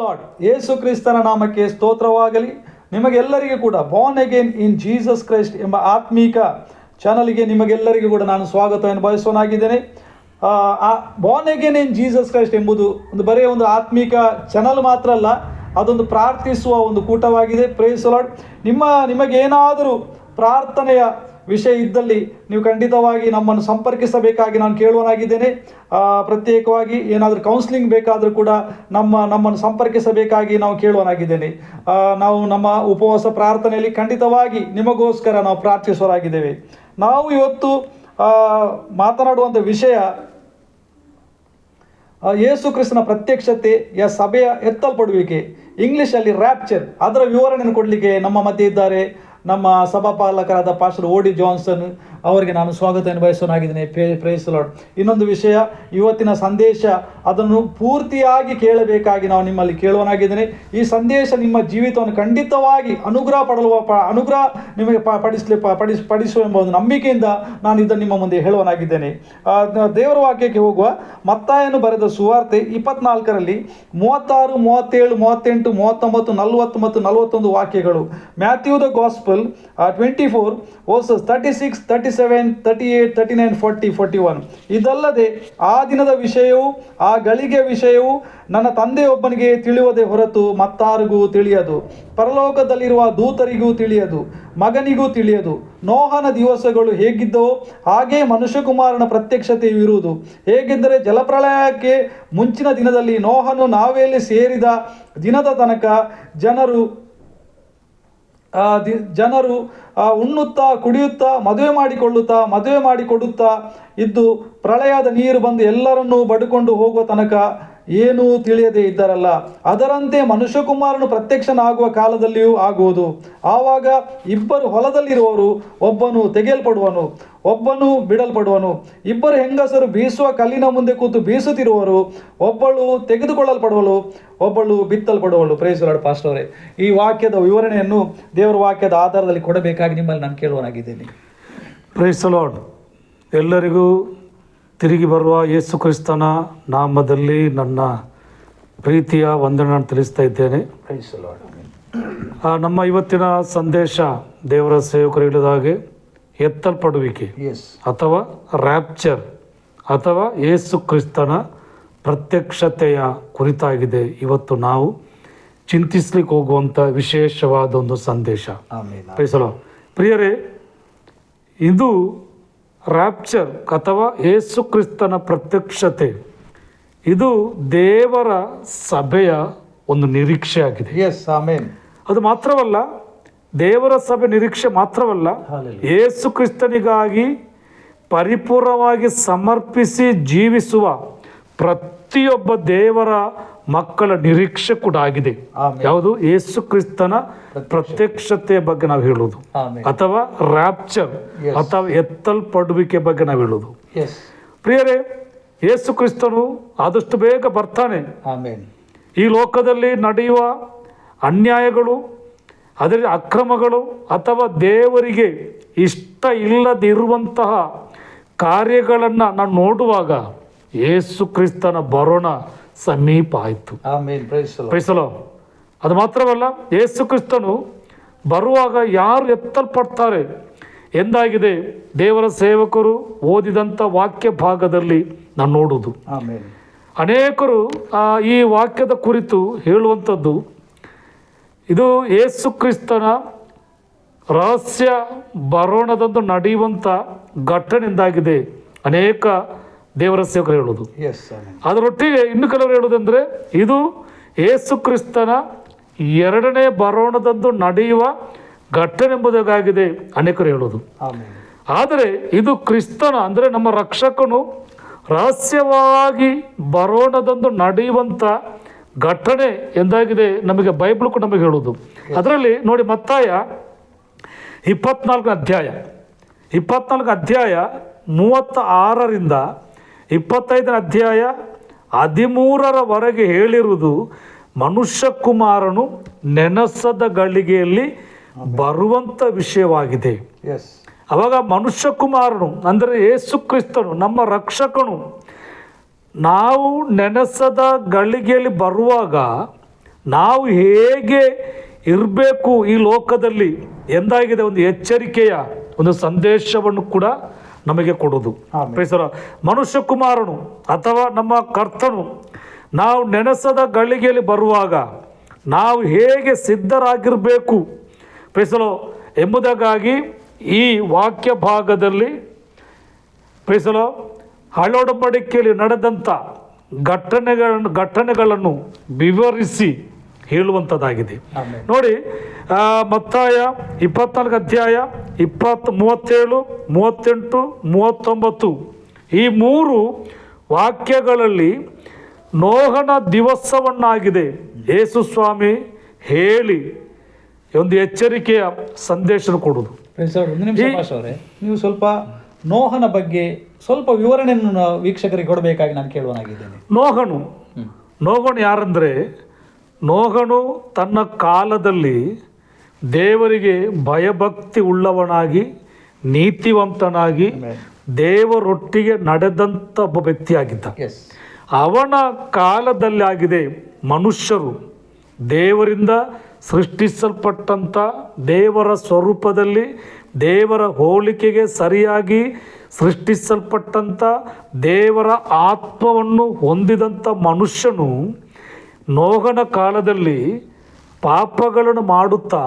Lord. ಯೇಸು ಕ್ರಿಸ್ತನ ನಾಮಕ್ಕೆ ಸ್ತೋತ್ರವಾಗಲಿ. ನಿಮಗೆಲ್ಲರಿಗೂ ಕೂಡ born again in Jesus Christ ಎಂಬ ಆತ್ಮೀಕ ಚಾನಲ್ಗೆ ನಿಮಗೆಲ್ಲರಿಗೂ ಕೂಡ ನಾನು ಸ್ವಾಗತವನ್ನು ಬಯಸೋನಾಗಿದ್ದೇನೆ. Born again in Jesus Christ ಎಂಬುದು ಬರೀ ಒಂದು ಆತ್ಮೀಕ ಚಾನಲ್ ಮಾತ್ರ ಅಲ್ಲ, ಅದೊಂದು ಪ್ರಾರ್ಥಿಸುವ ಒಂದು ಕೂಟವಾಗಿದೆ. Price the lord. ನಿಮಗೇನಾದರೂ ಪ್ರಾರ್ಥನೆಯ ವಿಷಯ ಇದ್ದಲ್ಲಿ ನೀವು ಖಂಡಿತವಾಗಿ ನಮ್ಮನ್ನು ಸಂಪರ್ಕಿಸಬೇಕಾಗಿ ನಾನು ಕೇಳುವನಾಗಿದ್ದೇನೆ. ಪ್ರತ್ಯೇಕವಾಗಿ ಏನಾದರೂ ಕೌನ್ಸಿಲಿಂಗ್ ಬೇಕಾದರೂ ಕೂಡ ನಮ್ಮನ್ನು ಸಂಪರ್ಕಿಸಬೇಕಾಗಿ ನಾವು ಕೇಳುವನಾಗಿದ್ದೇನೆ. ನಾವು ನಮ್ಮ ಉಪವಾಸ ಪ್ರಾರ್ಥನೆಯಲ್ಲಿ ಖಂಡಿತವಾಗಿ ನಿಮಗೋಸ್ಕರ ನಾವು ಪ್ರಾರ್ಥಿಸುವರಾಗಿದ್ದೇವೆ. ನಾವು ಇವತ್ತು ಮಾತನಾಡುವಂಥ ವಿಷಯ ಯೇಸು ಕ್ರಿಸ್ತನ ಪ್ರತ್ಯಕ್ಷತೆಯ ಸಭೆಯ ಎತ್ತಲ್ಪಡುವಿಕೆ, ಇಂಗ್ಲೀಷಲ್ಲಿ ರ್ಯಾಪ್ಚರ್. ಅದರ ವಿವರಣೆಯನ್ನು ಕೊಡಲಿಕ್ಕೆ ನಮ್ಮ ಮಧ್ಯೆ ಇದ್ದಾರೆ ನಮ್ಮ ಸಭಾಪಾಲಕರಾದ ಪಾಸ್ಟರ್ ಓಡಿ ಜಾನ್ಸನ್ ಅವರಿಗೆ ನಾನು ಸ್ವಾಗತವನ್ನು ಬಯಸೋನಾಗಿದ್ದೇನೆ. Price the lord. ಇನ್ನೊಂದು ವಿಷಯ, ಇವತ್ತಿನ ಸಂದೇಶ ಅದನ್ನು ಪೂರ್ತಿಯಾಗಿ ಕೇಳಬೇಕಾಗಿ ನಾವು ನಿಮ್ಮಲ್ಲಿ ಕೇಳುವನಾಗಿದ್ದೇನೆ. ಈ ಸಂದೇಶ ನಿಮ್ಮ ಜೀವಿತವನ್ನು ಖಂಡಿತವಾಗಿ ಅನುಗ್ರಹ ನಿಮಗೆ ಪಡಿಸುವ ಎಂಬ ಒಂದು ನಂಬಿಕೆಯಿಂದ ನಾನು ಇದನ್ನು ನಿಮ್ಮ ಮುಂದೆ ಹೇಳುವನಾಗಿದ್ದೇನೆ. ದೇವರ ವಾಕ್ಯಕ್ಕೆ ಹೋಗುವ. ಮತ್ತಾಯನು ಬರೆದ ಸುವಾರ್ತೆ 24ರಲ್ಲಿ 36, 37, 38, 39, 40 ಮತ್ತು 41 ವಾಕ್ಯಗಳು. Matthew the gospel 24 verses 36, 37, 38, 39, 40, 41. ಇದಲ್ಲದೆ ಆ ದಿನದ ವಿಷಯವು, ಆ ಗಳಿಗೆಯ ವಿಷಯವು ನನ್ನ ತಂದೆಯೊಬ್ಬನಿಗೆ ತಿಳಿಯುವುದೇ ಹೊರತು ಮತ್ತಾರಿಗೂ ತಿಳಿಯದು, ಪರಲೋಕದಲ್ಲಿರುವ ದೂತರಿಗೂ ತಿಳಿಯದು, ಮಗನಿಗೂ ತಿಳಿಯದು. ನೋಹನ ದಿವಸಗಳು ಹೇಗಿದ್ದವೋ ಹಾಗೇ ಮನುಷ್ಯಕುಮಾರನ ಪ್ರತ್ಯಕ್ಷತೆಯು ಇರುವುದು. ಹೇಗೆಂದರೆ ಜಲಪ್ರಳಯಕ್ಕೆ ಮುಂಚಿನ ದಿನದಲ್ಲಿ ನೋಹನು ನಾವೆಯಲ್ಲಿ ಸೇರಿದ ದಿನದ ತನಕ ಜನರು ಉಣ್ಣುತ್ತಾ ಕುಡಿಯುತ್ತಾ ಮದುವೆ ಮಾಡಿಕೊಡುತ್ತಾ ಇದ್ದು, ಪ್ರಳಯದ ನೀರು ಬಂದು ಎಲ್ಲರನ್ನೂ ಬಡಿಕೊಂಡು ಹೋಗುವ ತನಕ ಏನೂ ತಿಳಿಯದೇ ಇದ್ದರಲ್ಲ. ಅದರಂತೆ ಮನುಷ್ಯಕುಮಾರನು ಪ್ರತ್ಯಕ್ಷನಾಗುವ ಕಾಲದಲ್ಲಿಯೂ ಆಗುವುದು. ಆವಾಗ ಇಬ್ಬರು ಹೊಲದಲ್ಲಿರುವವರು, ಒಬ್ಬನು ತೆಗೆಯಲ್ಪಡುವನು, ಒಬ್ಬನು ಬಿಡಲ್ಪಡುವನು. ಇಬ್ಬರು ಹೆಂಗಸರು ಬೀಸುವ ಕಲ್ಲಿನ ಮುಂದೆ ಕೂತು ಬೀಸುತ್ತಿರುವರು, ಒಬ್ಬಳು ತೆಗೆದುಕೊಳ್ಳಲ್ಪಡುವಳು, ಒಬ್ಬಳು ಬಿತ್ತಲ್ಪಡುವಳು. Praise the lord. ಪಾಸ್ಟರ್ ಅವರೇ, ಈ ವಾಕ್ಯದ ವಿವರಣೆಯನ್ನು ದೇವರ ವಾಕ್ಯದ ಆಧಾರದಲ್ಲಿ ಕೊಡಬೇಕಾಗಿ ನಿಮ್ಮಲ್ಲಿ ನಾನು ಕೇಳುವನಾಗಿದ್ದೇನೆ. Price the lord. ಎಲ್ಲರಿಗೂ ತಿರುಗಿ ಬರುವ ಯೇಸು ಕ್ರಿಸ್ತನ ನಾಮದಲ್ಲಿ ನನ್ನ ಪ್ರೀತಿಯ ವಂದನೆಯನ್ನು ತಿಳಿಸ್ತಾ ಇದ್ದೇನೆ. Praise the Lord. ನಮ್ಮ ಇವತ್ತಿನ ಸಂದೇಶ ದೇವರ ಸೇವಕರು ಹೇಳಿದ ಹಾಗೆ ಎತ್ತಲ್ಪಡುವಿಕೆ ಅಥವಾ ರ್ಯಾಪ್ಚರ್ ಅಥವಾ ಯೇಸು ಕ್ರಿಸ್ತನ ಪ್ರತ್ಯಕ್ಷತೆಯ ಕುರಿತಾಗಿದೆ. ಇವತ್ತು ನಾವು ಚಿಂತಿಸ್ಲಿಕ್ಕೆ ಹೋಗುವಂಥ ವಿಶೇಷವಾದ ಒಂದು ಸಂದೇಶ. ಪ್ರಿಯರೇ, ಇದು ರ್ಯಾಪ್ಚರ್ ಅಥವಾ ಯೇಸು ಕ್ರಿಸ್ತನ ಪ್ರತ್ಯಕ್ಷತೆ, ಇದು ದೇವರ ಸಭೆಯ ಒಂದು ನಿರೀಕ್ಷೆ ಆಗಿದೆ. ಅದು ಮಾತ್ರವಲ್ಲ, ದೇವರ ಸಭೆ ನಿರೀಕ್ಷೆ ಮಾತ್ರವಲ್ಲ, ಯೇಸು ಕ್ರಿಸ್ತನಿಗಾಗಿ ಪರಿಪೂರ್ಣವಾಗಿ ಸಮರ್ಪಿಸಿ ಜೀವಿಸುವ ಪ್ರತಿಯೊಬ್ಬ ದೇವರ ಮಕ್ಕಳ ನಿರೀಕ್ಷೆ ಕೂಡ ಆಗಿದೆ. ಯಾವುದು? ಯೇಸು ಕ್ರಿಸ್ತನ ಪ್ರತ್ಯಕ್ಷತೆಯ ಬಗ್ಗೆ ನಾವು ಹೇಳುವುದು, ಅಥವಾ ರ್ಯಾಪ್ಚರ್ ಅಥವಾ ಎತ್ತಲ್ಪಡುವಿಕೆ ಬಗ್ಗೆ ನಾವು ಹೇಳುವುದು. ಪ್ರಿಯರೇ, ಯೇಸು ಕ್ರಿಸ್ತನು ಆದಷ್ಟು ಬೇಗ ಬರ್ತಾನೆ. ಈ ಲೋಕದಲ್ಲಿ ನಡೆಯುವ ಅನ್ಯಾಯಗಳು, ಅದರ ಅಕ್ರಮಗಳು ಅಥವಾ ದೇವರಿಗೆ ಇಷ್ಟ ಇಲ್ಲದಿರುವಂತಹ ಕಾರ್ಯಗಳನ್ನು ನಾವು ನೋಡುವಾಗ ಯೇಸು ಕ್ರಿಸ್ತನ ಬರೋಣ ಸಮೀಪ ಆಯಿತು. ಅದು ಮಾತ್ರವಲ್ಲ, ಯೇಸು ಕ್ರಿಸ್ತನು ಬರುವಾಗ ಯಾರು ಎತ್ತಲ್ಪಡ್ತಾರೆ ಎಂದಾಗಿದೆ ದೇವರ ಸೇವಕರು ಓದಿದಂಥ ವಾಕ್ಯ ಭಾಗದಲ್ಲಿ ನಾನು ನೋಡುವುದು. ಅನೇಕರು ಈ ವಾಕ್ಯದ ಕುರಿತು ಹೇಳುವಂಥದ್ದು, ಇದು ಯೇಸು ಕ್ರಿಸ್ತನ ರಹಸ್ಯ ಬರೋಣದಂದು ನಡೆಯುವಂಥ ಘಟನೆಯಿಂದಾಗಿದೆ ಅನೇಕ ದೇವರ ಸೇವಕರು ಹೇಳೋದು. ಅದರೊಟ್ಟಿಗೆ ಇನ್ನು ಕೆಲವರು ಹೇಳೋದಂದರೆ ಇದು ಯೇಸು ಕ್ರಿಸ್ತನ ಎರಡನೇ ಬರೋಣದಂದು ನಡೆಯುವ ಘಟನೆ ಎಂಬುದಾಗಿದೆ ಅನೇಕರು ಹೇಳೋದು. ಆದರೆ ಇದು ಕ್ರಿಸ್ತನ ಅಂದರೆ ನಮ್ಮ ರಕ್ಷಕನು ರಹಸ್ಯವಾಗಿ ಬರೋಣದಂದು ನಡೆಯುವಂಥ ಘಟನೆ ಎಂದಾಗಿದೆ ನಮಗೆ ಬೈಬಲ್ ಕೂಡ ನಮಗೆ ಹೇಳೋದು. ಅದರಲ್ಲಿ ನೋಡಿ, ಮತ್ತಾಯ 24 ಅಧ್ಯಾಯ 36ರಿಂದ 25 ಅಧ್ಯಾಯ 13ರವರೆಗೆ ಹೇಳಿರುವುದು ಮನುಷ್ಯ ಕುಮಾರನು ನೆನಸದ ಗಳಿಗೆಯಲ್ಲಿ ಬರುವಂಥ ವಿಷಯವಾಗಿದೆ. ಅವಾಗ ಮನುಷ್ಯ ಕುಮಾರನು ಅಂದರೆ ಯೇಸು ಕ್ರಿಸ್ತನು ನಮ್ಮ ರಕ್ಷಕನು ನಾವು ನೆನಸದ ಗಳಿಗೆಯಲ್ಲಿ ಬರುವಾಗ ನಾವು ಹೇಗೆ ಇರಬೇಕು ಈ ಲೋಕದಲ್ಲಿ ಎಂದಾಗಿದೆ ಒಂದು ಎಚ್ಚರಿಕೆಯ ಒಂದು ಸಂದೇಶವನ್ನು ಕೂಡ ನಮಗೆ ಕೊಡುವುದು. ಪ್ರೈಸರ ಮನುಷ್ಯ ಕುಮಾರನು ಅಥವಾ ನಮ್ಮ ಕರ್ತನು ನಾವು ನೆನೆಸದ ಗಳಿಗೆಯಲ್ಲಿ ಬರುವಾಗ ನಾವು ಹೇಗೆ ಸಿದ್ಧರಾಗಿರಬೇಕು ಪ್ರೈಸಲೋ ಎಂಬುದಕ್ಕಾಗಿ ಈ ವಾಕ್ಯ ಭಾಗದಲ್ಲಿ ಪ್ರೈಸಲೋ ಹಳೊಡಂಬಡಿಕೆಯಲ್ಲಿ ನಡೆದಂಥ ಘಟನೆಗಳನ್ನು ವಿವರಿಸಿ ಹೇಳುವಂಥದ್ದಾಗಿದೆ. ನೋಡಿ, ಮತ್ತಾಯ 24 ಅಧ್ಯಾಯ 37, 38, 39 ಈ 3 ವಾಕ್ಯಗಳಲ್ಲಿ ನೋಹನ ದಿವಸವನ್ನಾಗಿದೆ ಯೇಸು ಸ್ವಾಮಿ ಹೇಳಿ ಒಂದು ಎಚ್ಚರಿಕೆಯ ಸಂದೇಶ ಕೊಡುವುದು. ಒಂದು ನಿಮಿಷ ಭಾಷ ಅವರೇ, ನೀವು ಸ್ವಲ್ಪ ನೋಹನ ಬಗ್ಗೆ ಸ್ವಲ್ಪ ವಿವರಣೆಯನ್ನು ವೀಕ್ಷಕರಿಗೆ ಕೊಡಬೇಕಾಗಿ ನಾನು ಕೇಳುವನಾಗಿದ್ದೇನೆ. ನೋಹನು ಯಾರಂದ್ರೆ, ನೋಹನು ತನ್ನ ಕಾಲದಲ್ಲಿ ದೇವರಿಗೆ ಭಯಭಕ್ತಿ ಉಳ್ಳವನಾಗಿ ನೀತಿವಂತನಾಗಿ ದೇವರೊಟ್ಟಿಗೆ ನಡೆದಂಥ ಒಬ್ಬ ವ್ಯಕ್ತಿಯಾಗಿದ್ದ. ಅವನ ಕಾಲದಲ್ಲಿ ಆಗಿದೆ ಮನುಷ್ಯರು ದೇವರಿಂದ ಸೃಷ್ಟಿಸಲ್ಪಟ್ಟಂಥ ದೇವರ ಸ್ವರೂಪದಲ್ಲಿ ದೇವರ ಹೋಲಿಕೆಗೆ ಸರಿಯಾಗಿ ಸೃಷ್ಟಿಸಲ್ಪಟ್ಟಂಥ ದೇವರ ಆತ್ಮವನ್ನು ಹೊಂದಿದಂಥ ಮನುಷ್ಯನು ನೋಹನ ಕಾಲದಲ್ಲಿ ಪಾಪಗಳನ್ನು ಮಾಡುತ್ತಾ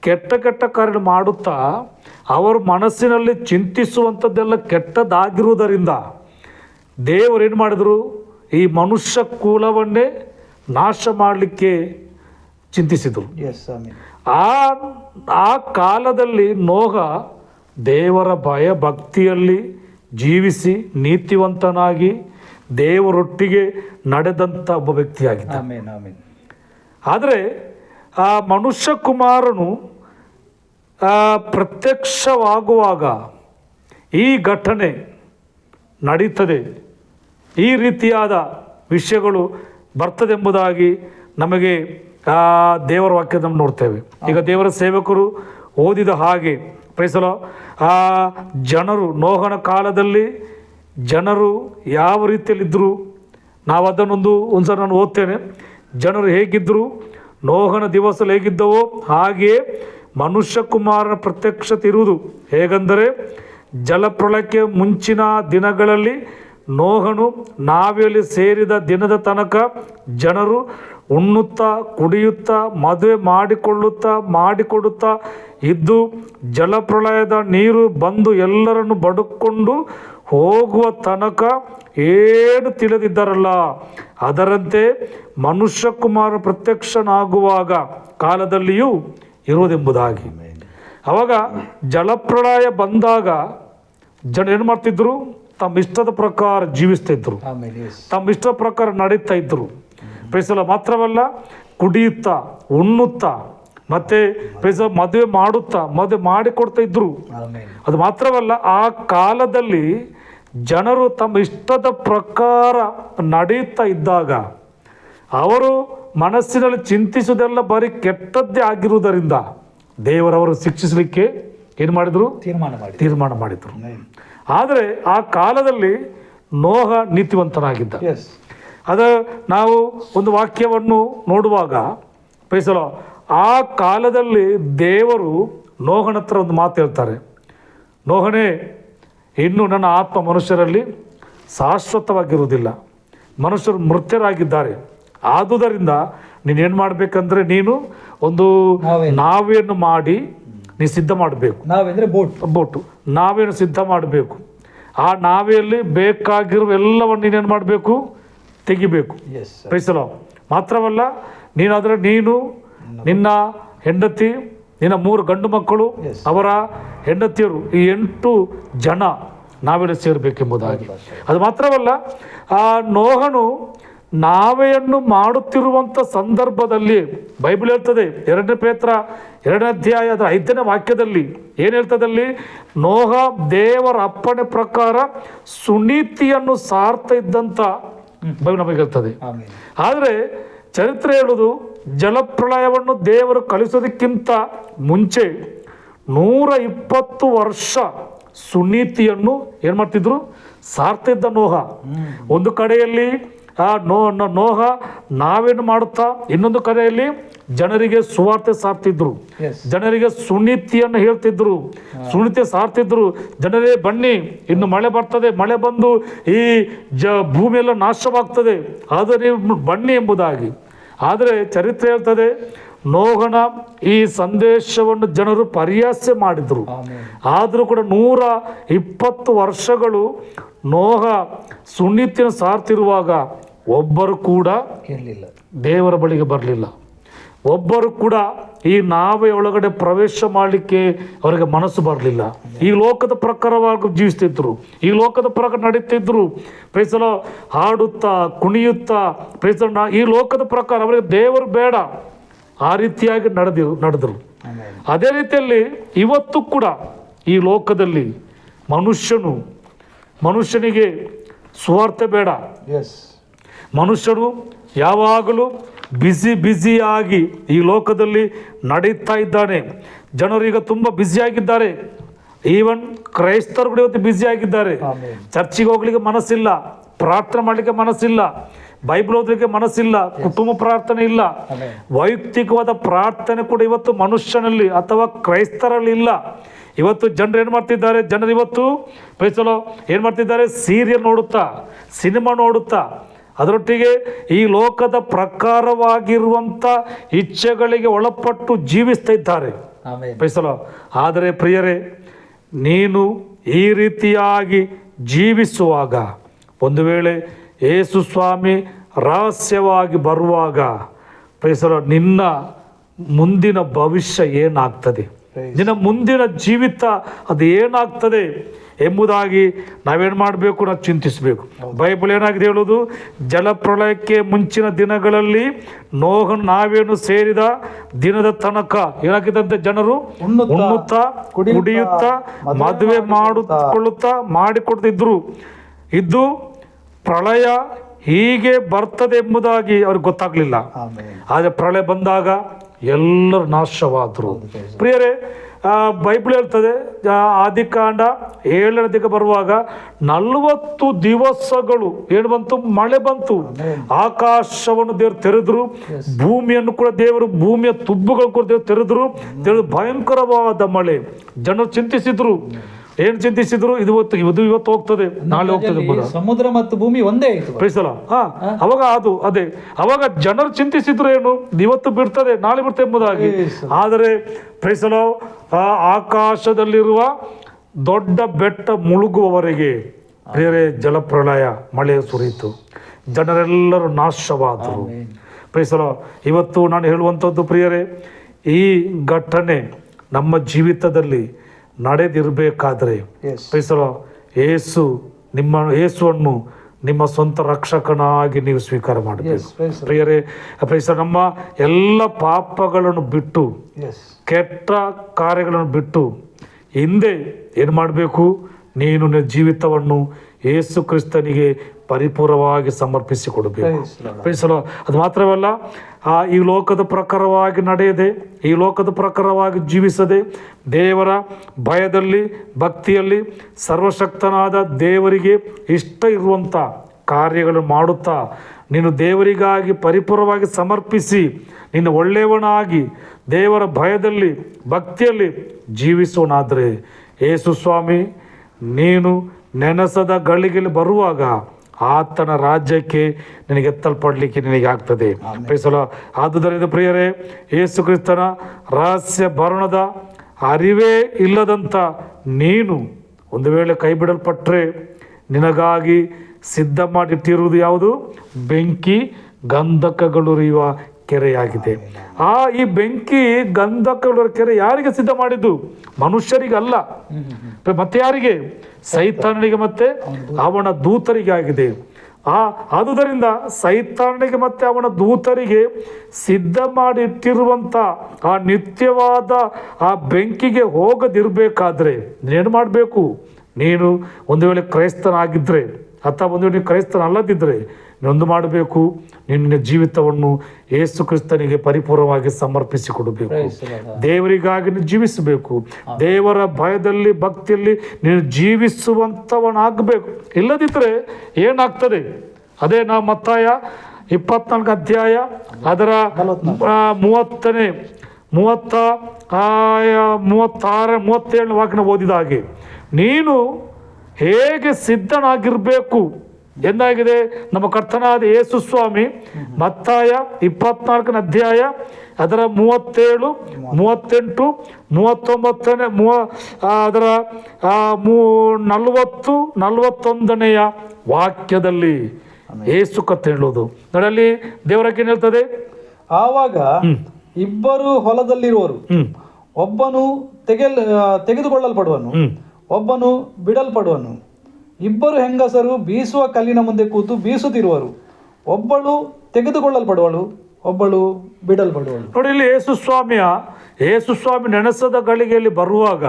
ಕೆಟ್ಟ ಕಾರ್ಯ ಮಾಡುತ್ತಾ ಅವರ ಮನಸ್ಸಿನಲ್ಲಿ ಚಿಂತಿಸುವಂಥದ್ದೆಲ್ಲ ಕೆಟ್ಟದಾಗಿರುವುದರಿಂದ ದೇವರೇನು ಮಾಡಿದರು, ಈ ಮನುಷ್ಯ ಕುಲವನ್ನೇ ನಾಶ ಮಾಡಲಿಕ್ಕೆ ಚಿಂತಿಸಿದರು. ಆ ಕಾಲದಲ್ಲಿ ನೋಹ ದೇವರ ಭಯ ಭಕ್ತಿಯಲ್ಲಿ ಜೀವಿಸಿ ನೀತಿವಂತನಾಗಿ ದೇವರೊಟ್ಟಿಗೆ ನಡೆದಂಥ ಒಬ್ಬ ವ್ಯಕ್ತಿಯಾಗಿದ್ದ. ಆದರೆ ಆ ಮನುಷ್ಯ ಕುಮಾರನು ಪ್ರತ್ಯಕ್ಷವಾಗುವಾಗ ಈ ಘಟನೆ ನಡೀತದೆ, ಈ ರೀತಿಯಾದ ವಿಷಯಗಳು ಬರ್ತದೆಂಬುದಾಗಿ ನಮಗೆ ದೇವರ ವಾಕ್ಯದಲ್ಲಿ ನೋಡ್ತೇವೆ. ಈಗ ದೇವರ ಸೇವಕರು ಓದಿದ ಹಾಗೆ ಪ್ರೈಸಲೋ ಜನರು ನೋಹನ ಕಾಲದಲ್ಲಿ ಜನರು ಯಾವ ರೀತಿಯಲ್ಲಿದ್ದರು ನಾವು ಅದನ್ನೊಂದು ಸಲ ನಾನು ಓದ್ತೇನೆ. ಜನರು ಹೇಗಿದ್ದರು, ನೋಹನ ದಿವಸದಲ್ಲಿ ಹೇಗಿದ್ದವೋ ಹಾಗೆಯೇ ಮನುಷ್ಯ ಕುಮಾರನ ಪ್ರತ್ಯಕ್ಷತೆ ಇರುವುದು. ಹೇಗೆಂದರೆ ಜಲಪ್ರಳಯಕ್ಕೆ ಮುಂಚಿನ ದಿನಗಳಲ್ಲಿ ನೋಹನು ನಾವೆಯಲ್ಲಿ ಸೇರಿದ ದಿನದ ತನಕ ಜನರು ಉಣ್ಣುತ್ತಾ ಕುಡಿಯುತ್ತಾ ಮದುವೆ ಮಾಡಿಕೊಡುತ್ತಾ ಇದ್ದು ಜಲಪ್ರಳಯದ ನೀರು ಬಂದು ಎಲ್ಲರನ್ನು ಬಡುಕೊಂಡು ಹೋಗುವ ತನಕ ಏನು ತಿಳಿದಿದ್ದಾರಲ್ಲ, ಅದರಂತೆ ಮನುಷ್ಯ ಕುಮಾರ ಪ್ರತ್ಯಕ್ಷನಾಗುವಾಗ ಕಾಲದಲ್ಲಿಯೂ ಇರುವುದೆಂಬುದಾಗಿ. ಅವಾಗ ಜಲಪ್ರಳಯ ಬಂದಾಗ ಜನ ಏನು ಮಾಡ್ತಿದ್ರು, ತಮ್ಮ ಇಷ್ಟದ ಪ್ರಕಾರ ಜೀವಿಸ್ತಿದ್ರು, ತಮ್ಮ ಇಷ್ಟದ ಪ್ರಕಾರ ನಡೀತಾ ಇದ್ರು. ಪ್ರೈಸಲ ಮಾತ್ರವಲ್ಲ, ಕುಡಿಯುತ್ತಾ ಉಣ್ಣುತ್ತಾ ಮತ್ತೆ ಪ್ರೈಸಲ ಮದುವೆ ಮಾಡಿಕೊಡ್ತಾ ಇದ್ರು. ಅದು ಮಾತ್ರವಲ್ಲ, ಆ ಕಾಲದಲ್ಲಿ ಜನರು ತಮ್ಮ ಇಷ್ಟದ ಪ್ರಕಾರ ನಡೆಯುತ್ತಾ ಇದ್ದಾಗ ಅವರು ಮನಸ್ಸಿನಲ್ಲಿ ಚಿಂತಿಸುವುದೆಲ್ಲ ಬರೀ ಕೆಟ್ಟದ್ದೇ ಆಗಿರುವುದರಿಂದ ದೇವರವರು ಶಿಕ್ಷಿಸಲಿಕ್ಕೆ ಏನು ಮಾಡಿದ್ರು, ತೀರ್ಮಾನ ಮಾಡಿದ್ರು. ಆದರೆ ಆ ಕಾಲದಲ್ಲಿ ನೋಹ ನೀತಿವಂತನಾಗಿದ್ದ. ಅದ ನಾವು ಒಂದು ವಾಕ್ಯವನ್ನು ನೋಡುವಾಗ ಪ್ರೈಸಲ ಆ ಕಾಲದಲ್ಲಿ ದೇವರು ನೋಹನ ಹತ್ರ ಒಂದು ಮಾತು ಹೇಳ್ತಾರೆ, ನೋಹನೇ, ಇನ್ನು ನನ್ನ ಆತ್ಮ ಮನುಷ್ಯರಲ್ಲಿ ಶಾಶ್ವತವಾಗಿರುವುದಿಲ್ಲ, ಮನುಷ್ಯರು ಮೃತ್ಯರಾಗಿದ್ದಾರೆ. ಆದುದರಿಂದ ನೀನೇನು ಮಾಡಬೇಕಂದ್ರೆ ನೀನು ಒಂದು ನಾವೆಯನ್ನು ಮಾಡಿ ನೀನು ಸಿದ್ಧ ಮಾಡಬೇಕು. ಬೋಟು ನಾವೇನು ಸಿದ್ಧ ಮಾಡಬೇಕು. ಆ ನಾವೆಯಲ್ಲಿ ಬೇಕಾಗಿರುವ ಎಲ್ಲವನ್ನು ನೀನೇನು ಮಾಡಬೇಕು, ತೆಗಿಬೇಕು. ಪ್ರೈಸಲೋ ಮಾತ್ರವಲ್ಲ, ನೀನಾದರೆ ನೀನು, ನಿನ್ನ ಹೆಂಡತಿ, ನಿನ್ನ 3 ಗಂಡು ಮಕ್ಕಳು, ಅವರ ಹೆಂಡತಿಯರು, ಈ 8 ಜನ ನಾವೆಲ್ಲ ಸೇರಬೇಕೆಂಬುದಾಗಿ. ಅದು ಮಾತ್ರವಲ್ಲ, ಆ ನೋಹನು ನಾವೆಯನ್ನು ಮಾಡುತ್ತಿರುವಂಥ ಸಂದರ್ಭದಲ್ಲಿ ಬೈಬಲ್ ಹೇಳ್ತದೆ, 2 ಪೇತ್ರ 2ನೇ ಅಧ್ಯಾಯ 5ನೇ ವಾಕ್ಯದಲ್ಲಿ ಏನು ಹೇಳ್ತದಲ್ಲಿ, ನೋಹ ದೇವರ ಅಪ್ಪಣೆ ಪ್ರಕಾರ ಸುನೀತಿಯನ್ನು ಸಾರ್ತಾ ಇದ್ದಂಥ ಬೈಬಲ್ ನಮಗೆ ಹೇಳ್ತದೆ. ಆದರೆ ಚರಿತ್ರೆ ಹೇಳುವುದು, ಜಲಪ್ರಳಯವನ್ನು ದೇವರು ಕಳಿಸೋದಕ್ಕಿಂತ ಮುಂಚೆ 120 ವರ್ಷ ಸುನೀತಿಯನ್ನು ಏನು ಮಾಡ್ತಿದ್ರು, ಸಾರ್ತಿದ್ದ ನೋಹ. ಒಂದು ಕಡೆಯಲ್ಲಿ ನೋಹ ನಾವೇನು ಮಾಡುತ್ತಾ ಇನ್ನೊಂದು ಕರೆಯಲ್ಲಿ ಜನರಿಗೆ ಸುವಾರ್ತೆ ಸಾರ್ತಿದ್ರು, ಜನರಿಗೆ ಸುನೀತಿಯನ್ನು ಹೇಳ್ತಿದ್ರು, ಸುನೀತಿ ಸಾರ್ತಿದ್ರು. ಜನರೇ ಬನ್ನಿ, ಇನ್ನು ಮಳೆ ಬರ್ತದೆ, ಮಳೆ ಬಂದು ಈ ಭೂಮಿಯೆಲ್ಲ ನಾಶವಾಗ್ತದೆ, ಆದರೆ ನೀವು ಬನ್ನಿ ಎಂಬುದಾಗಿ. ಆದರೆ ಚರಿತ್ರೆ ಹೇಳ್ತದೆ, ನೋಹನ ಈ ಸಂದೇಶವನ್ನು ಜನರು ಪರಿಹಾಸ್ಯ ಮಾಡಿದರು. ಆದರೂ ಕೂಡ 120 ವರ್ಷಗಳು ನೋಹ ಸುನೀತಿನ ಸಾರ್ತಿರುವಾಗ ಒಬ್ಬರು ಕೂಡ ದೇವರ ಬಳಿಗೆ ಬರಲಿಲ್ಲ. ಒಬ್ಬರು ಕೂಡ ಈ ನಾವೆ ಒಳಗಡೆ ಪ್ರವೇಶ ಮಾಡಲಿಕ್ಕೆ ಅವರಿಗೆ ಮನಸ್ಸು ಬರಲಿಲ್ಲ. ಈ ಲೋಕದ ಪ್ರಕಾರವಾಗಿ ಜೀವಿಸ್ತಿದ್ರು, ಈ ಲೋಕದ ಪ್ರಕಾರ ನಡೀತಿದ್ರು, ಪ್ರೈಸಲ ಹಾಡುತ್ತಾ ಕುಣಿಯುತ್ತಾ ಪ್ರೈಸಲ ಈ ಲೋಕದ ಪ್ರಕಾರ ಅವರಿಗೆ ದೇವರು ಬೇಡ, ಆ ರೀತಿಯಾಗಿ ನಡೆದರು. ಅದೇ ರೀತಿಯಲ್ಲಿ ಇವತ್ತು ಕೂಡ ಈ ಲೋಕದಲ್ಲಿ ಮನುಷ್ಯನಿಗೆ ಸುವಾರ್ತೆ ಬೇಡ. ಮನುಷ್ಯನು ಯಾವಾಗಲೂ ಬ್ಯುಸಿಯಾಗಿ ಈ ಲೋಕದಲ್ಲಿ ನಡೀತಾ ಇದ್ದಾನೆ. ಜನರು ಈಗ ತುಂಬ ಬ್ಯುಸಿಯಾಗಿದ್ದಾರೆ. ಈವನ್ ಕ್ರೈಸ್ತರು ಕೂಡ ಇವತ್ತು ಬ್ಯುಸಿಯಾಗಿದ್ದಾರೆ. ಚರ್ಚಿಗೆ ಹೋಗ್ಲಿಕ್ಕೆ ಮನಸ್ಸಿಲ್ಲ, ಪ್ರಾರ್ಥನೆ ಮಾಡಲಿಕ್ಕೆ ಮನಸ್ಸಿಲ್ಲ, ಬೈಬಲ್ ಓದಲಿಕ್ಕೆ ಮನಸ್ಸಿಲ್ಲ, ಕುಟುಂಬ ಪ್ರಾರ್ಥನೆ ಇಲ್ಲ, ವೈಯಕ್ತಿಕವಾದ ಪ್ರಾರ್ಥನೆ ಕೂಡ ಇವತ್ತು ಮನುಷ್ಯನಲ್ಲಿ ಅಥವಾ ಕ್ರೈಸ್ತರಲ್ಲಿ ಇಲ್ಲ. ಇವತ್ತು ಜನರು ಏನು ಮಾಡ್ತಿದ್ದಾರೆ, ಜನರು ಇವತ್ತು ಪ್ರೈಸಲೋ ಏನು ಮಾಡ್ತಿದ್ದಾರೆ, ಸೀರಿಯಲ್ ನೋಡುತ್ತಾ, ಸಿನಿಮಾ ನೋಡುತ್ತಾ, ಅದರೊಟ್ಟಿಗೆ ಈ ಲೋಕದ ಪ್ರಕಾರವಾಗಿರುವಂಥ ಇಚ್ಛೆಗಳಿಗೆ ಒಳಪಟ್ಟು ಜೀವಿಸ್ತಾ ಇದ್ದಾರೆ. ಪ್ರೈಸಲೋ. ಆದರೆ ಪ್ರಿಯರೇ, ನೀನು ಈ ರೀತಿಯಾಗಿ ಜೀವಿಸುವಾಗ ಒಂದು ವೇಳೆ ಯೇಸು ಸ್ವಾಮಿ ರಹಸ್ಯವಾಗಿ ಬರುವಾಗ ಪ್ರೈಸಲೋ ನಿನ್ನ ಮುಂದಿನ ಭವಿಷ್ಯ ಏನಾಗ್ತದೆ, ನಿನ್ನ ಮುಂದಿನ ಜೀವಿತ ಅದು ಏನಾಗ್ತದೆ ಎಂಬುದಾಗಿ ನಾವೇನು ಮಾಡಬೇಕು, ನಾವು ಚಿಂತಿಸಬೇಕು. ಬೈಬಲ್ ಏನಾಗಿದೆ ಹೇಳೋದು, ಜಲಪ್ರಳಯಕ್ಕೆ ಮುಂಚಿನ ದಿನಗಳಲ್ಲಿ ನೋಹನು ನಾವೇನು ಸೇರಿದ ದಿನದ ತನಕ ಏನಾಗಿದ್ದಂತೆ ಜನರು ಉಣ್ಣುತ್ತಾ ಕುಡಿಯುತ್ತಾ ಮದುವೆ ಮಾಡಿಕೊಡ್ತಿದ್ರು. ಇದು ಪ್ರಳಯ ಹೀಗೆ ಬರ್ತದೆ ಎಂಬುದಾಗಿ ಅವ್ರಿಗೆ ಗೊತ್ತಾಗ್ಲಿಲ್ಲ. ಆದರೆ ಪ್ರಳಯ ಬಂದಾಗ ಎಲ್ಲರೂ ನಾಶವಾದರು. ಪ್ರಿಯರೇ, ಬೈಬಲ್ ಹೇಳ್ತದೆ, ಆದಿಕಾಂಡ 7ನೇ ಬರುವಾಗ 40 ದಿವಸಗಳು ಏನು ಬಂತು, ಮಳೆ ಬಂತು. ಆಕಾಶವನ್ನು ದೇವರು ತೆರೆದ್ರು, ಭೂಮಿಯನ್ನು ಕೂಡ ದೇವರು, ಭೂಮಿಯ ತುಬ್ಬುಗಳು ಕೂಡ ದೇವರು ತೆರೆದ್ರು. ಭಯಂಕರವಾದ ಮಳೆ. ಜನರು ಚಿಂತಿಸಿದ್ರು. ಏನು ಚಿಂತಿಸಿದ್ರು, ಇವತ್ತು ಹೋಗ್ತದೆ, ನಾಳೆ ಹೋಗ್ತದೆ. ಸಮುದ್ರ ಮತ್ತು ಭೂಮಿ ಒಂದೇ ಅವಾಗ ಅವಾಗ ಜನರು ಚಿಂತಿಸಿದ್ರು ಏನು, ಇವತ್ತು ಬಿಡ್ತದೆ, ನಾಳೆ ಬಿಡ್ತದೆ ಎಂಬುದಾಗಿ. ಆದರೆ ಪ್ರೈಸಲೋ ಆಕಾಶದಲ್ಲಿರುವ ದೊಡ್ಡ ಬೆಟ್ಟ ಮುಳುಗುವವರೆಗೆ ಬೇರೆ ಜಲಪ್ರಳಯ ಮಳೆ ಸುರಿಯಿತು, ಜನರೆಲ್ಲರೂ ನಾಶವಾದರು. ಪ್ರೈಸಲೋ. ಇವತ್ತು ನಾನು ಹೇಳುವಂಥದ್ದು ಪ್ರಿಯರೇ, ಈ ಘಟನೆ ನಮ್ಮ ಜೀವಿತದಲ್ಲಿ ನಡೆದಿರಬೇಕಾದ್ರೆ ಪ್ರೈಸಲೋ ಯೇಸುವನ್ನು ನಿಮ್ಮ ಸ್ವಂತ ರಕ್ಷಕನಾಗಿ ನೀವು ಸ್ವೀಕಾರ ಮಾಡಬೇಕು. ಪ್ರಿಯರೇ, ನಮ್ಮ ಎಲ್ಲ ಪಾಪಗಳನ್ನು ಬಿಟ್ಟು, ಕೆಟ್ಟ ಕಾರ್ಯಗಳನ್ನು ಬಿಟ್ಟು ಹಿಂದೆ ಏನು ಮಾಡಬೇಕು, ನೀನು ನಿನ್ನ ಜೀವಿತವನ್ನು ಯೇಸು ಕ್ರಿಸ್ತನಿಗೆ ಪರಿಪೂರ್ಣವಾಗಿ ಸಮರ್ಪಿಸಿಕೊಡಬೇಕು. ಪ್ರೈಸಲೋ. ಅದು ಮಾತ್ರವಲ್ಲ, ಈ ಲೋಕದ ಪ್ರಕಾರವಾಗಿ ನಡೆಯದೆ, ಈ ಲೋಕದ ಪ್ರಕಾರವಾಗಿ ಜೀವಿಸದೆ, ದೇವರ ಭಯದಲ್ಲಿ ಭಕ್ತಿಯಲ್ಲಿ ಸರ್ವಶಕ್ತನಾದ ದೇವರಿಗೆ ಇಷ್ಟ ಇರುವಂಥ ಕಾರ್ಯಗಳನ್ನು ಮಾಡುತ್ತಾ ನೀನು ದೇವರಿಗಾಗಿ ಪರಿಪೂರ್ಣವಾಗಿ ಸಮರ್ಪಿಸಿ ನೀನು ಒಳ್ಳೆಯವನಾಗಿ ದೇವರ ಭಯದಲ್ಲಿ ಭಕ್ತಿಯಲ್ಲಿ ಜೀವಿಸೋಣಾದರೆ ಯೇಸು ಸ್ವಾಮಿ ನೀನು ನೆನೆಸದ ಗಳಿಗೆಯಲ್ಲಿ ಬರುವಾಗ ಆತನ ರಾಜ್ಯಕ್ಕೆ ನಿನಗೆ ಎತ್ತಲ್ಪಡಲಿಕ್ಕೆ ನಿನಗೆ ಆಗ್ತದೆ. ಆದುದರಿಂದ ಪ್ರಿಯರೇ, ಯೇಸು ಕ್ರಿಸ್ತನ ರಹಸ್ಯ ಭರಣದ ಅರಿವೇ ಇಲ್ಲದಂಥ ನೀನು ಒಂದು ವೇಳೆ ಕೈ ಬಿಡಲ್ಪಟ್ಟರೆ ನಿನಗಾಗಿ ಸಿದ್ಧ ಮಾಡಿಟ್ಟಿರುವುದು ಯಾವುದು, ಬೆಂಕಿ ಗಂಧಕಗಳುರಿಯುವ ಕೆರೆಯಾಗಿದೆ. ಈ ಬೆಂಕಿ ಗಂಧಕಗಳ ಕೆರೆ ಯಾರಿಗೆ ಸಿದ್ಧ ಮಾಡಿದ್ದು? ಮನುಷ್ಯರಿಗೆ ಅಲ್ಲ, ಮತ್ತೆ ಯಾರಿಗೆ? ಸೈತಾನನಿಗೆ ಮತ್ತೆ ಅವನ ದೂತರಿಗೆ ಆಗಿದೆ. ಆದುದರಿಂದ ಸೈತಾನನಿಗೆ ಮತ್ತೆ ಅವನ ದೂತರಿಗೆ ಸಿದ್ಧ ಮಾಡಿಟ್ಟಿರುವಂಥ ಆ ನಿತ್ಯವಾದ ಆ ಬೆಂಕಿಗೆ ಹೋಗದಿರಬೇಕಾದ್ರೆ ನೀನೇನು ಮಾಡಬೇಕು? ನೀನು ಒಂದು ವೇಳೆ ಕ್ರೈಸ್ತನಾಗಿದ್ದರೆ ಅಥವಾ ಒಂದು ವೇಳೆ ಕ್ರೈಸ್ತನ ಅಲ್ಲದಿದ್ದರೆ ಇನ್ನೊಂದು ಮಾಡಬೇಕು, ನಿನ್ನ ಜೀವಿತವನ್ನು ಯೇಸು ಕ್ರಿಸ್ತನಿಗೆ ಪರಿಪೂರ್ಣವಾಗಿ ಸಮರ್ಪಿಸಿಕೊಡಬೇಕು. ದೇವರಿಗಾಗಿ ನೀನು ಜೀವಿಸಬೇಕು. ದೇವರ ಭಯದಲ್ಲಿ ಭಕ್ತಿಯಲ್ಲಿ ನೀನು ಜೀವಿಸುವಂಥವನಾಗಬೇಕು. ಇಲ್ಲದಿದ್ದರೆ ಏನಾಗ್ತದೆ? ಅದೇ ನಾವು ಮತ್ತಾಯ 24 ಅಧ್ಯಾಯ ಅದರ 36 ವಾಕ್ಯನ ಓದಿದ ಹಾಗೆ ನೀನು ಹೇಗೆ ಸಿದ್ಧನಾಗಿರ್ಬೇಕು ಎಂದಾಗಿದೆ ನಮ್ಮ ಕರ್ತನಾದ ಯೇಸು ಸ್ವಾಮಿ ಮತ್ತಾಯ 24 ಅಧ್ಯಾಯ ಅದರ 37, 38, 39 ಅದರ 40, 41ನೇ ವಾಕ್ಯದಲ್ಲಿ ಯೇಸು ಕಥೆ ಹೇಳೋದು ನೋಡಲ್ಲಿ ದೇವರಕ್ಕೆ ಏನ್ ಹೇಳ್ತದೆ. ಆವಾಗ ಇಬ್ಬರು ಹೊಲದಲ್ಲಿರುವರು, ಒಬ್ಬನು ತೆಗೆದುಕೊಳ್ಳಲ್ಪಡುವನು, ಒಬ್ಬನು ಬಿಡಲ್ಪಡುವನು. ಇಬ್ಬರು ಹೆಂಗಸರು ಬೀಸುವ ಕಲ್ಲಿನ ಮುಂದೆ ಕೂತು ಬೀಸುತ್ತಿರುವರು, ಒಬ್ಬಳು ತೆಗೆದುಕೊಳ್ಳಲ್ಪಡುವಳು, ಒಬ್ಬಳು ಬಿಡಲ್ಪಡುವಳು. ನೋಡಿ ಇಲ್ಲಿ ಯೇಸು ಸ್ವಾಮಿ ನೆನೆಸದ ಗಳಿಗೆಯಲ್ಲಿ ಬರುವಾಗ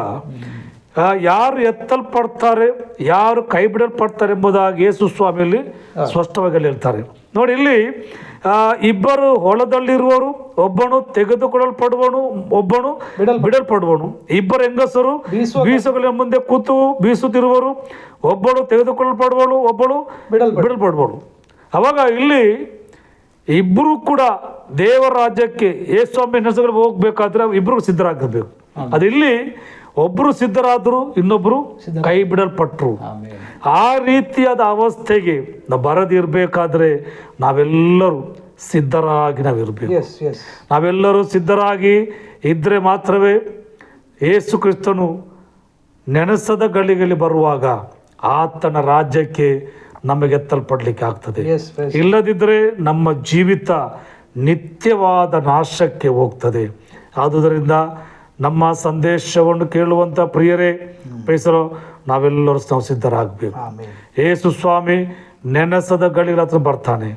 ಯಾರು ಎತ್ತಲ್ಪಡ್ತಾರೆ, ಯಾರು ಕೈ ಬಿಡಲ್ಪಡ್ತಾರೆ ಎಂಬುದಾಗಿ ಯೇಸು ಸ್ವಾಮಿಯಲ್ಲಿ ಸ್ಪಷ್ಟವಾಗಿ ಹೇಳ್ತಾರೆ. ನೋಡಿ ಇಲ್ಲಿ ಇಬ್ಬರು ಹೊಲದಲ್ಲಿರುವರು, ಒಬ್ಬನು ತೆಗೆದುಕೊಳ್ಳಲ್ಪಡುವನು, ಒಬ್ಬನು ಬಿಡಲ್ಪಡುವನು. ಇಬ್ಬರು ಹೆಂಗಸರು ಬೀಸುಗಳ ಮುಂದೆ ಕೂತು ಬೀಸುತ್ತಿರುವರು, ಒಬ್ಬಳು ತೆಗೆದುಕೊಳ್ಳಲ್ಪಡುವಳು, ಒಬ್ಬಳು ಬಿಡಲ್ಪಡುವಳು. ಅವಾಗ ಇಲ್ಲಿ ಇಬ್ಬರು ಕೂಡ ದೇವರ ರಾಜ್ಯಕ್ಕೆ ಯೇಸುಸ್ವಾಮಿ ನೆನೆಸಗಳಿಗೆ ಹೋಗ್ಬೇಕಾದ್ರೆ ಇಬ್ಬರು ಸಿದ್ಧರಾಗಬೇಕು. ಅದಿಲ್ಲಿ ಒಬ್ರು ಸಿದ್ಧರಾದ್ರು, ಇನ್ನೊಬ್ರು ಕೈ ಬಿಡಲ್ಪಟ್ರು. ಆ ರೀತಿಯಾದ ಅವಸ್ಥೆಗೆ ನಾವು ಬರದಿರ್ಬೇಕಾದ್ರೆ ನಾವೆಲ್ಲರೂ ಸಿದ್ಧರಾಗಿ ನಾವಿರ್ಬೇಕು. ನಾವೆಲ್ಲರೂ ಸಿದ್ಧರಾಗಿ ಇದ್ರೆ ಮಾತ್ರವೇ ಯೇಸು ಕ್ರಿಸ್ತನು ನೆನೆಸದ ಗಳಿಗೆಯಲ್ಲಿ ಬರುವಾಗ ಆತನ ರಾಜ್ಯಕ್ಕೆ ನಮಗೆ ಎತ್ತಲ್ಪಡ್ಲಿಕ್ಕೆ ಆಗ್ತದೆ. ಇಲ್ಲದಿದ್ದರೆ ನಮ್ಮ ಜೀವಿತ ನಿತ್ಯವಾದ ನಾಶಕ್ಕೆ ಹೋಗ್ತದೆ. ಆದುದರಿಂದ ನಮ್ಮ ಸಂದೇಶವನ್ನು ಕೇಳುವಂಥ ಪ್ರಿಯರೇ ಬೇಸರೋ ನಾವೆಲ್ಲರೂ ನಾವು ಸಿದ್ಧರಾಗಬೇಕು. ಯೇಸು ಸ್ವಾಮಿ ನೆನೆಸದ ಗಳಿಗೆಗಳ ಹತ್ರ ಬರ್ತಾನೆ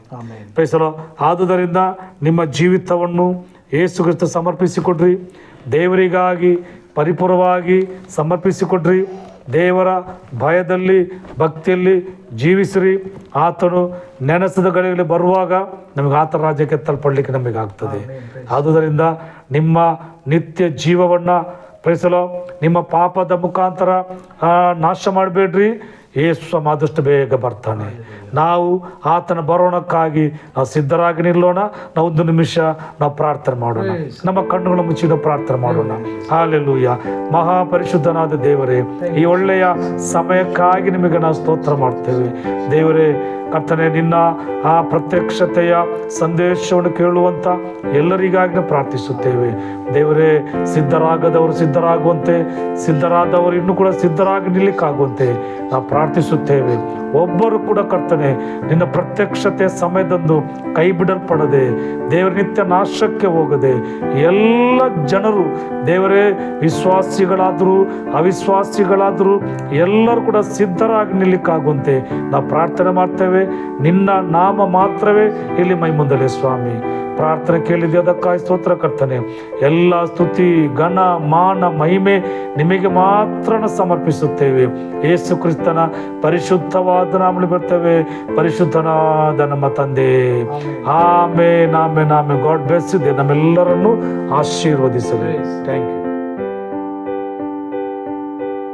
ಬೇಸರೋ. ಆದುದರಿಂದ ನಿಮ್ಮ ಜೀವಿತವನ್ನು ಯೇಸು ಕ್ರಿಸ್ತ ಸಮರ್ಪಿಸಿಕೊಡ್ರಿ, ದೇವರಿಗಾಗಿ ಪರಿಪೂರ್ಣವಾಗಿ ಸಮರ್ಪಿಸಿಕೊಡ್ರಿ. ದೇವರ ಭಯದಲ್ಲಿ ಭಕ್ತಿಯಲ್ಲಿ ಜೀವಿಸ್ರಿ. ಆತನು ನೆನೆಸದ ಗಳಿಗೆಯಲ್ಲಿ ಬರುವಾಗ ನಮಗೆ ಆತನ ರಾಜ್ಯಕ್ಕೆ ತಲುಪಲಿಕ್ಕೆ ನಮಗೆ ಆಗ್ತದೆ. ಆದುದರಿಂದ ನಿಮ್ಮ ನಿತ್ಯ ಜೀವವನ್ನು ಪ್ರೈಸಲೋ ನಿಮ್ಮ ಪಾಪದ ಮುಖಾಂತರ ನಾಶ ಮಾಡಬೇಡ್ರಿ. ಯೇಸು ಆದಷ್ಟು ಬೇಗ ಬರ್ತಾನೆ. ನಾವು ಆತನ ಬರೋಣಕ್ಕಾಗಿ ನಾವು ಸಿದ್ಧರಾಗಿ ನಿಲ್ಲೋಣ. ನಾವು ಒಂದು ನಿಮಿಷ ನಾವು ಪ್ರಾರ್ಥನೆ ಮಾಡೋಣ. ನಮ್ಮ ಕಣ್ಣುಗಳ ಮುಚ್ಚಿ ನಾವು ಪ್ರಾರ್ಥನೆ ಮಾಡೋಣ. ಹಲ್ಲೆಲೂಯಾ. ಮಹಾಪರಿಶುದ್ಧನಾದ ದೇವರೇ, ಈ ಒಳ್ಳೆಯ ಸಮಯಕ್ಕಾಗಿ ನಿಮಗೆ ನಾವು ಸ್ತೋತ್ರ ಮಾಡ್ತೇವೆ. ದೇವರೇ ಕರ್ತನೆ, ನಿನ್ನ ಆ ಪ್ರತ್ಯಕ್ಷತೆಯ ಸಂದೇಶವನ್ನು ಕೇಳುವಂಥ ಎಲ್ಲರಿಗಾಗಿ ಪ್ರಾರ್ಥಿಸುತ್ತೇವೆ. ದೇವರೇ, ಸಿದ್ಧರಾಗದವರು ಸಿದ್ಧರಾಗುವಂತೆ, ಸಿದ್ಧರಾದವರು ಇನ್ನೂ ಕೂಡ ಸಿದ್ಧರಾಗಿ ನಿಲ್ಲಿಕ್ಕಾಗುವಂತೆ ನಾವು ಪ್ರಾರ್ಥಿಸುತ್ತೇವೆ. ಒಬ್ಬರು ಕೂಡ ಕರ್ತನೆ ನಿನ್ನ ಪ್ರತ್ಯಕ್ಷತೆಯ ಸಮಯದಂದು ಕೈ ಬಿಡಲ್ಪಡದೆ, ದೇವರ ನಿತ್ಯ ನಾಶಕ್ಕೆ ಹೋಗದೆ ಎಲ್ಲ ಜನರು ದೇವರೇ ವಿಶ್ವಾಸಿಗಳಾದರೂ ಅವಿಶ್ವಾಸಿಗಳಾದರೂ ಎಲ್ಲರೂ ಕೂಡ ಸಿದ್ಧರಾಗಿ ನಿಲ್ಲಿಕ್ಕಾಗುವಂತೆ ನಾವು ಪ್ರಾರ್ಥನೆ ಮಾಡ್ತೇವೆ. ನಿನ್ನ ನಾಮ ಮಾತ್ರವೇ ಇಲ್ಲಿ ಮೈ ಮುಂದಲೇ ಸ್ವಾಮಿ. ಪ್ರಾರ್ಥನೆ ಕೇಳಿದೆ, ಅದಕ್ಕಾಗಿ ಸ್ತೋತ್ರ ಕರ್ತನೆ. ಎಲ್ಲ ಸ್ತುತಿ ಘನ ಮಾನ ಮಹಿಮೆ ನಿಮಗೆ ಮಾತ್ರ ಸಮರ್ಪಿಸುತ್ತೇವೆ. ಯೇಸು ಕ್ರಿಸ್ತನ ಪರಿಶುದ್ಧವಾದ ನಾಮದಲ್ಲಿ ಬರ್ತೇವೆ. ಪರಿಶುದ್ಧನಾದ ನಮ್ಮ ತಂದೆ, amen amen amen. God bless you. ನಮ್ಮೆಲ್ಲರನ್ನು ಆಶೀರ್ವದಿಸಲಿ. Thank you.